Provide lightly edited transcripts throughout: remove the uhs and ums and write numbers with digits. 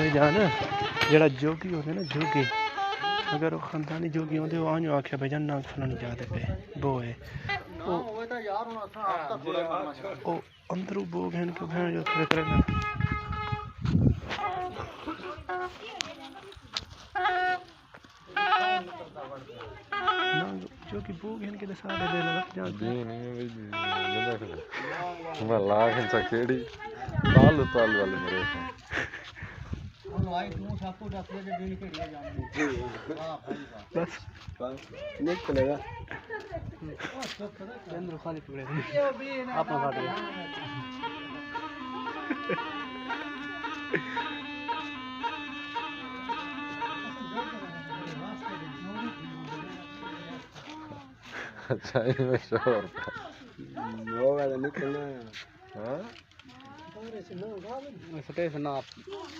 भाई जान जरा जोगी होते ना जोगी अगर वो खानदानी जोगी होते वो आने आख्या भाई जान नाग फलानी जाते पे वो है ओ अंदर वो बहन के बहन जो थोड़े करे ना जो कि वो बहन के सारे दे लगा जाते मैं लाख इंचा केड़ी ताल वाले मेरे बस निकलेगा अंदर खाली पड़े आप अच्छा ये मैं शोर होगा तो निकलना हाँ सटे से ना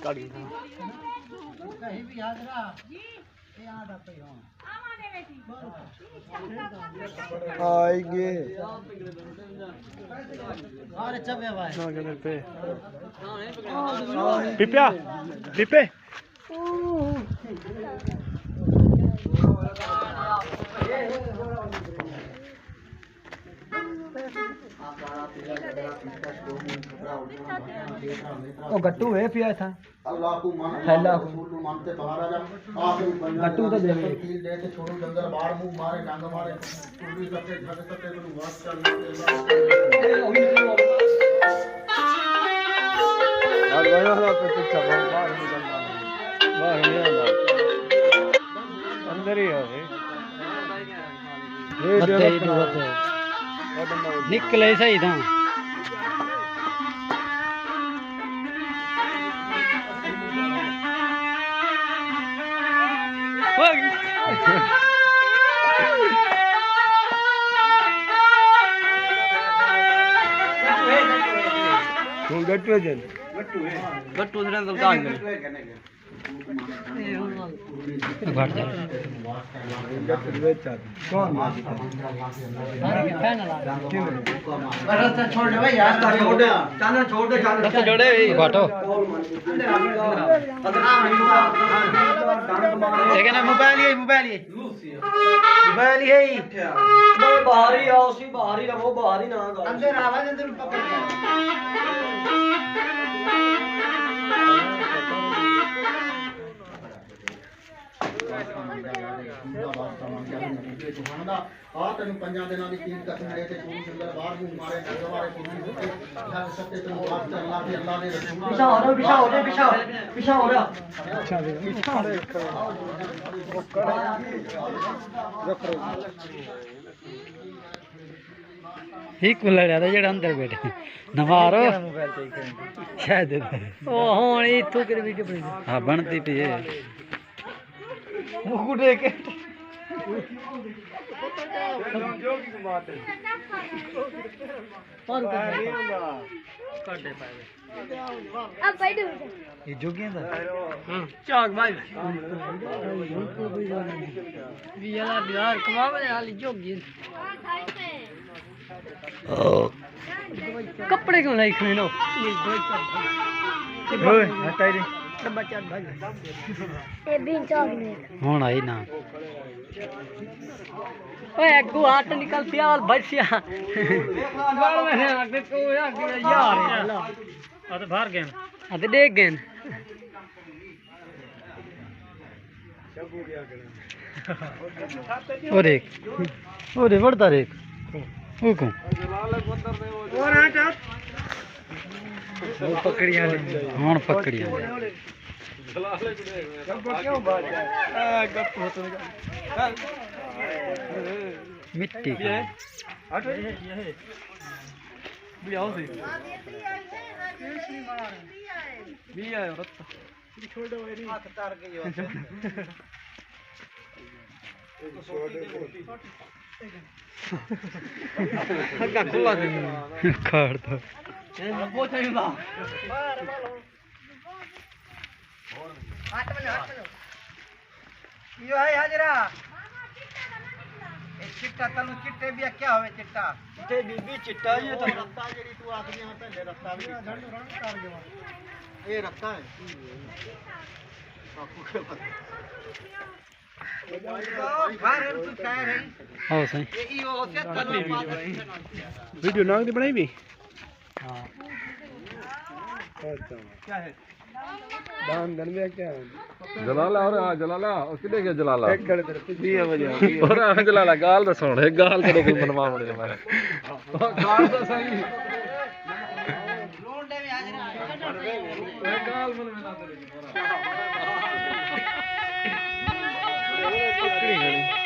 काट कहीं भी याद रहा ये याद आता है आएंगे अरे चबे भाई ना के पे पिप्या पिपे ओ गट्टू है पिया था अल्लाह को मान थैला को मानते बाहर आ जा आखिर गट्टू तो दे कील दे के छोड़ू जंगल बाहर मुंह मारे डांग मारे पूरी करते तो वास चल यार भाई वाला पे पीछे बाहर नहीं आना अंदर ही है निकले सही था गट्टू जन गट्टू ने तो दाग में घट जा कौन रास्ता छोड़ दे भाई यार छोड़ दे चांदन छोड़ दे चांदन रास्ता छोड़ दे घटो ठीक है ना मोबाइल ये बाहर ही आओ सी बाहर ही रहो बाहर ही ना अंदर आवाज अंदर पकड़ के आ तेन 5 दिनों की तीन कसम ले के छोड़ू जंगल बाहर मुंह मारे डांग मारे पूरी करते सब सत्ते तो वास अल्लाह के पीछा हो रहा पीछा हो रहा एक लड़ा था जेड़ा अंदर बैठे नवारो शायद ओ हुन इथों के वीडियो बनी हां बनती पई है मुकुटे के अब बैठो ये जोगी है चाक भाई भी यार बिहार कमावे वाली जोगी कपड़े क्यों नहीं खरीद लो ओए हटाई दे डब्बा चार भाई ये बीन चाक में हुन आई ना ओए अगू हाथ निकल पिया और बचिया बाल में आगे को यार आ तो बाहर गए आ तो देख गए ओ देख बढ़ता देख ओ को और हटा पकड़िया हुन पकड़िया क्यों बात है गप होते मिट्टी का हट ये भी आओ से भी आए रत्ता छोड़ दो मेरी हाथ तार गई हो हक्का खुला दे काट दो वो चाहिए यो है हाजरा एक चिट्टा तनु चिट्टे भी क्या होवे चिट्टा चिट्टे बीबी चिट्टा ये तो रस्ता जेडी तू आखरी में पहले रस्ता भी झंड रण कर गयो ये रखता है आपको क्या पता हो सही वीडियो नाग दी बनाई भी हाँ क्या है दान धन में क्या है जलाला और आ जलाला उसके लिए क्या जलाला एक करे तेरे 20 बजे और आ जलाला गाल तो सुन गाल करो कोई मनवा मुझे मैं गाल तो सही गाल मन में ना तेरे पकड़ी गई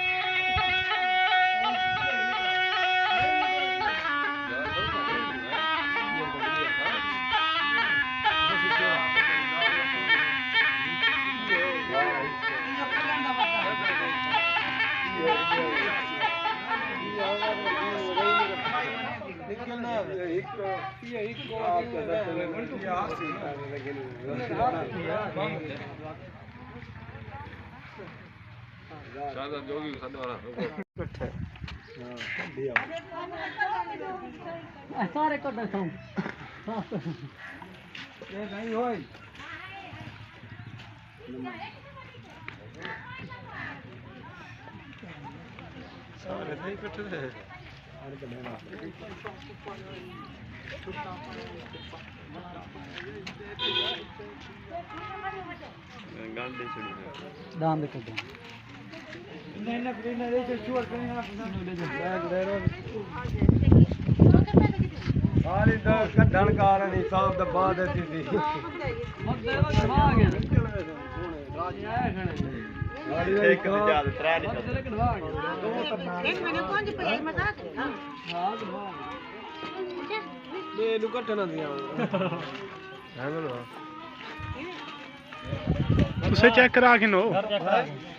शायद जोगी साडे वाला सारे को दिखाऊं ये नहीं होई सारे नहीं इकट्ठे थे दान दे कर दो नहीं ना रे जो चोर कहीं ना ले जा ले रो सारी द कढण कारण हिसाब दबा देती थी मत दे वो दबा गया एक ज्यादा त्रै नहीं एक महीने कौन सी पड़ी मजा हां दबा ले नु कटना दिया उसे चेक करा के नो घर जा